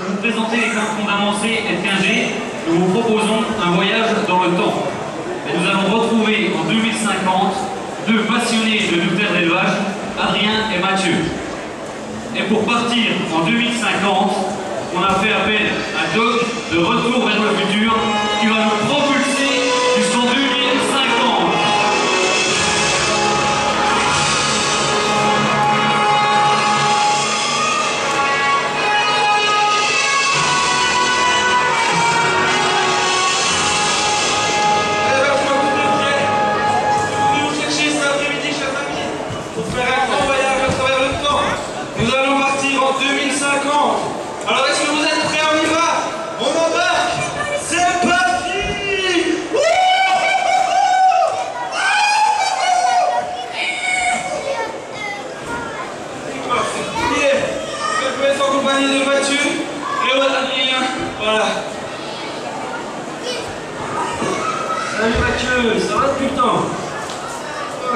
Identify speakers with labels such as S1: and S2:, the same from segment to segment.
S1: Pour vous présenter les cantons d'Amancé et de Quingé, nous vous proposons un voyage dans le temps. Et nous allons retrouver en 2050 deux passionnés de nous terres d'élevage, Adrien et Mathieu. Et pour partir en 2050, on a fait appel à Doc de Retour vers le futur qui va nous propulser jusqu'en 2050.
S2: Alors est-ce que vous êtes prêts? On y va? On embarque? C'est parti! Je peux être en compagnie de Mathieu et Adrien. Voilà.
S3: Salut Mathieu, ça va depuis le temps?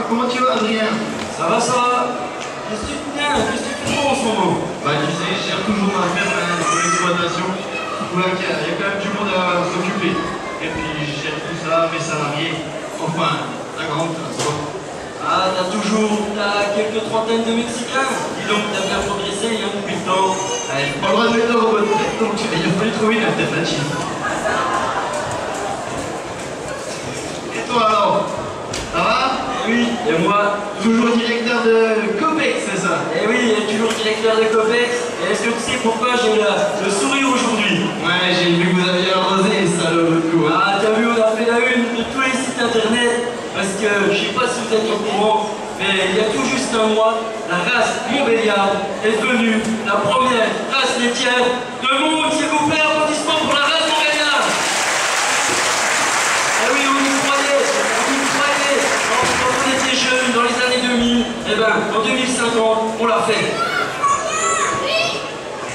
S4: Comment tu vas, Adrien?
S3: Ça va, ça va. Qu'est-ce que tu fais en ce moment?
S4: Bah tu sais, je cherche toujours ma ferme pour l'exploitation. Il y a quand même du monde à s'occuper. Et puis je gère tout ça, mes salariés. Enfin, la grande classe, quoi.
S3: Ah, t'as quelques trentaines de Mexicains. Dis donc, t'as bien progressé hein, depuis le temps.
S4: Allez, j'ai pas le droit de mettre dans votre tête, donc il a fallu trouver une alternative. Et toi alors? Ça va?
S3: Oui, et moi?
S4: Toujours directeur de Copex, c'est ça?
S3: Eh oui, et toujours directeur de Copex. Et est-ce que tu sais pourquoi j'ai le sourire aujourd'hui?
S4: Ouais, j'ai vu que vous aviez arrosé, salaud, l'autre coup.
S3: Ah, t'as vu, on a fait la une de tous les sites internet. Parce que, je sais pas si vous êtes au courant, mais il y a tout juste un mois, la race Montbéliarde est devenue la première race laitière de monde. S'il vous plaît, applaudissements pour la race Montbéliarde. Eh oui, on y croyait. Quand on était jeunes, dans les années 2000, eh ben, en 2050, on l'a fait.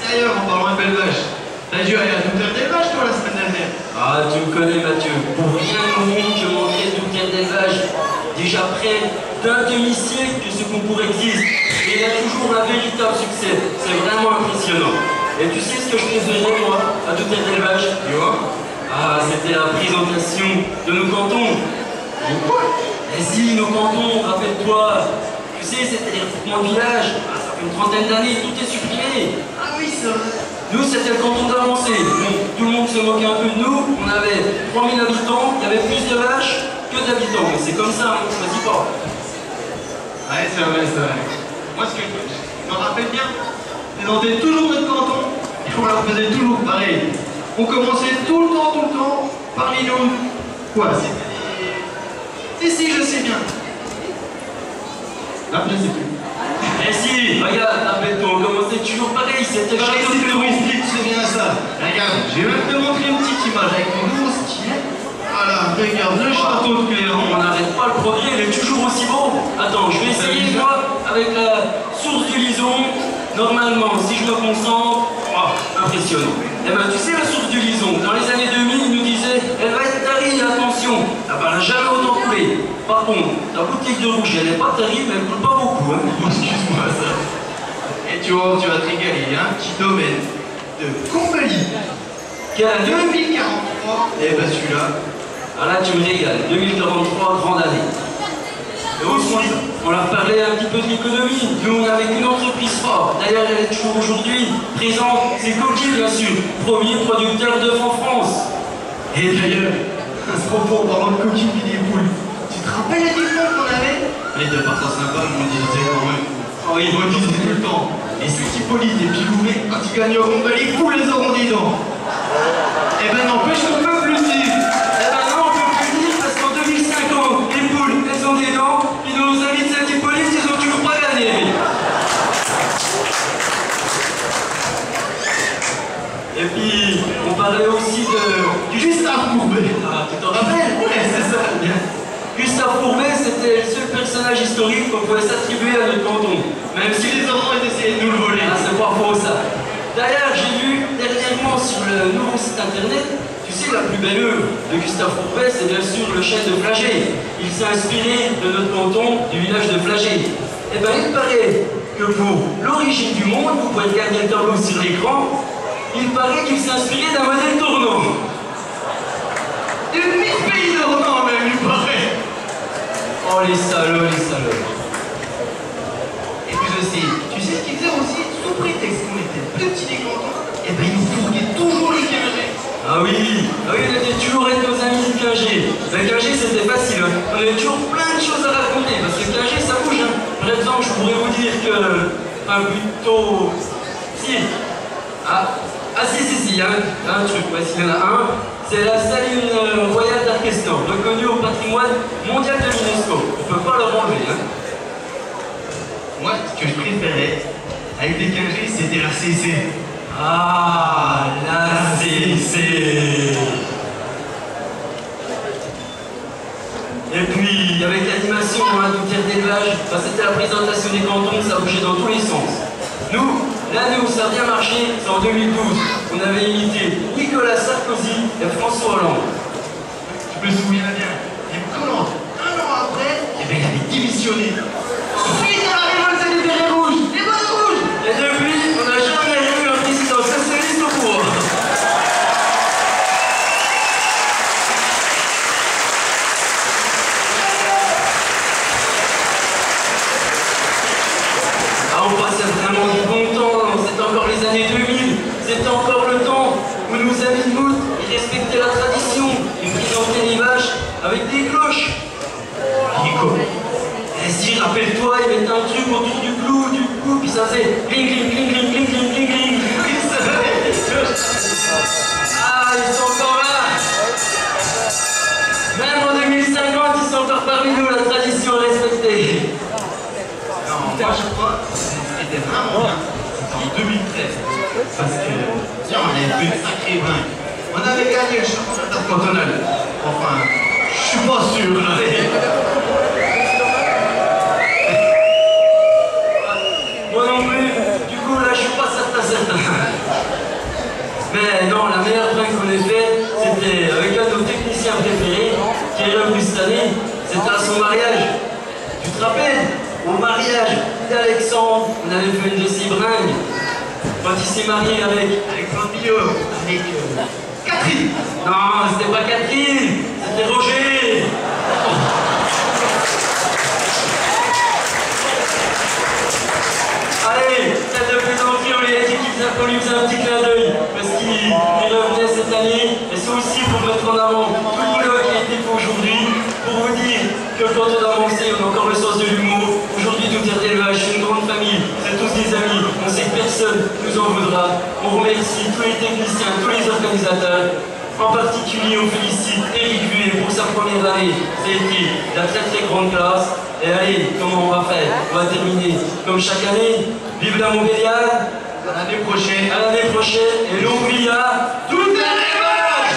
S4: D'ailleurs, en parlant de belle vache, t'as dû aller à toute terre d'élevage, toi, la semaine dernière.
S3: Ah, tu me connais, Mathieu. Pour rien au monde, je manquerai d'une terre d'élevage. Déjà près d'un demi-siècle que ce concours existe. Et il a toujours un véritable succès. C'est vraiment impressionnant. Et tu sais ce que je préférais, moi, à toute terre d'élevage?
S4: Tu vois?
S3: Ah, c'était la présentation de nos cantons. Eh si, nos cantons, rappelle-toi. Tu sais, c'était les regroupements de villages. Ah, ça fait une trentaine d'années, tout est supprimé.
S4: Ah oui, c'est vrai.
S3: Nous, c'était le canton d'Avancé. Bon, tout le monde se moquait un peu de nous. On avait 3000 habitants, il y avait plus de vaches que d'habitants. Mais c'est comme ça, on ne choisit pas.
S4: Ouais, c'est vrai, c'est vrai. Moi, ce que je me rappelle bien, c'est dans toujours notre canton, et on leur faisait toujours pareil. On commençait tout le temps, parmi nous. Quoi? C'était si, je sais bien. Là, je sais plus.
S3: Eh si, regarde, rappelle-toi, on commençait toujours pareil, c'était
S4: Par
S3: chacun
S4: ici,
S3: de
S4: le
S3: nous.
S4: explique, c'est bien ça. Regarde, je vais même te montrer une petite image avec mon nouveau stylet. Voilà, regarde, le château de Cléron.
S3: On n'arrête pas le progrès, il est toujours aussi beau. Attends, je vais essayer, moi, avec la source du Lison. Normalement, si je me concentre, oh, impressionnant. Eh ben, tu sais, la source du Lison, dans les années 2000, il nous disait, elle va être tarie, attention. Ah ben, elle n'a jamais autant coulé. Par contre, la bouteille de rouge, elle n'est pas tarie, mais elle coule pas beaucoup. Hein.
S4: Excuse-moi ça. Et tu vois, tu vas te régaler, un petit domaine de Combely.
S3: Quelle année?
S4: 2043. Et ben celui-là.
S3: Ah là, tu me régales. 2043, grande année. Et aussi, on leur parlait un petit peu de l'économie. Nous, on avait qu'une entreprise forte. D'ailleurs, elle est toujours aujourd'hui présente. C'est Coquille, bien sûr, premier producteur d'œufs en France.
S4: Et d'ailleurs, à ce propos, en parlant de coquilles et des poules, tu te rappelles les diplômes qu'on avait? Les deux pas trop sympas, mais on disait quand même. Oh, ils me disaient tout le temps. Et ceux qui polisent et pilourés, quand ils gagneront, ben les poules les auront des dents. Eh ben n'empêche qu'on peut plus dire.
S3: Eh ben non, on peut plus dire parce qu'en 2050, les poules, elles ont des dents, et nos amis de Saint-Hippolyte, ils ont toujours pas gagné. Et puis, on parlait aussi de
S4: Gustave Courbet.
S3: Ah, tu t'en rappelles?
S4: Ouais, c'est ça, bien.
S3: Gustave Courbet, c'était le seul personnage historique qu'on pouvait s'attribuer à notre canton. Même si
S4: Si les enfants ils essayaient de nous le voler.
S3: Ah, c'est pas faux ça. D'ailleurs, j'ai vu dernièrement sur le nouveau site internet, tu sais, la plus belle œuvre de Gustave Courbet, c'est bien sûr le chêne de Flagey. Il s'est inspiré de notre canton, du village de Flagey. Eh bien, il paraît que pour l'origine du monde, vous pouvez regarder le tableau sur l'écran, Il paraît qu'il s'est inspiré d'un modèle tournant.
S4: De 1000 pays tournants même, il paraît.
S3: Oh les salauds, les salauds.
S4: Et puis aussi, tu sais ce qu'ils faisaient aussi, sous prétexte qu'on était petits des cantons, et ben ils nous fourguaient toujours le quinget.
S3: Ah oui, on était toujours avec nos amis du Quingé. Le Quingé c'était facile, hein. On avait toujours plein de choses à raconter, parce que le Quingé ça bouge. Hein. Par exemple, je pourrais vous dire que... Enfin plutôt... Si. Si, il y a un truc, s'il y en a un. C'est la saline royale d'Arquestan, reconnue au patrimoine mondial de l'UNESCO. On peut pas leur enlever, hein.
S4: Moi, ce que je préférais, avec les quingés, c'était la CC.
S3: Ah, la CC. Et puis, avec l'animation du terre d'élevage, c'était la présentation des cantons, ça bougeait dans tous les sens. Nous, l'année où ça a bien marché, c'est en 2012. On avait imité Nicolas Sarkozy et François Hollande.
S4: Je me souviens bien. Et Collante, un an après, il avait démissionné. Suite à la révolte des bérets rouges, les bonnets rouges.
S3: Et depuis, on n'a jamais eu un président socialiste au pouvoir. On passait vraiment du bon temps, c'était encore les années 2000, c'était encore le temps où nos amis de Mout, ils respectaient la tradition, ils présentaient les vaches avec des cloches. Nico, si rappelle-toi, ils mettaient un truc autour du clou, du cou, puis ça faisait cling cling cling cling cling cling cling cling. Ah, ils sont encore là. Même en 2050, ils sont encore parmi nous, la tradition respectée.
S4: Non, moi je crois que c'était vraiment bien. C'était en 2013. Parce que, tiens, on avait fait une sacrée brinque. On avait gagné le championnat intercantonal. Enfin, je suis pas sûr.
S3: Moi non plus. Du coup, là, je suis pas certain. Mais non, la meilleure brinque qu'on ait fait, c'était avec un de nos techniciens préférés, qui est revenu cette année. C'était à son mariage. Tu te rappelles? Au mariage d'Alexandre, on avait fait une de ses bringues. Quand il s'est marié avec
S4: Alexandre, avec Catherine.
S3: Non, c'était pas Catherine, c'était Roger. Allez, celle de plaisanterie, on lui a dit qu'on lui faisait un petit clin d'œil, parce qu'il revenait cette année, et c'est aussi pour mettre en avant tout le boulot qui a été fait aujourd'hui, pour vous dire que quand on a avancé, on a encore le sens de l'humour. Aujourd'hui, tout terre d'élevage, c'est une grande famille, c'est tous des amis, on sait que personne nous en voudra. On remercie tous les techniciens, tous les organisateurs. En particulier, on félicite Eric Vuet pour sa première année. Ça a été de la très grande classe. Et allez, comment on va faire? On va terminer comme chaque année. Vive la Montbéliard.
S4: À l'année prochaine.
S3: À l'année prochaine. Et l'oublie à tout élevage.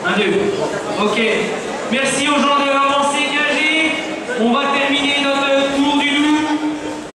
S1: Un, deux. Ok. Merci aux gens de l'avancée Quingé. On va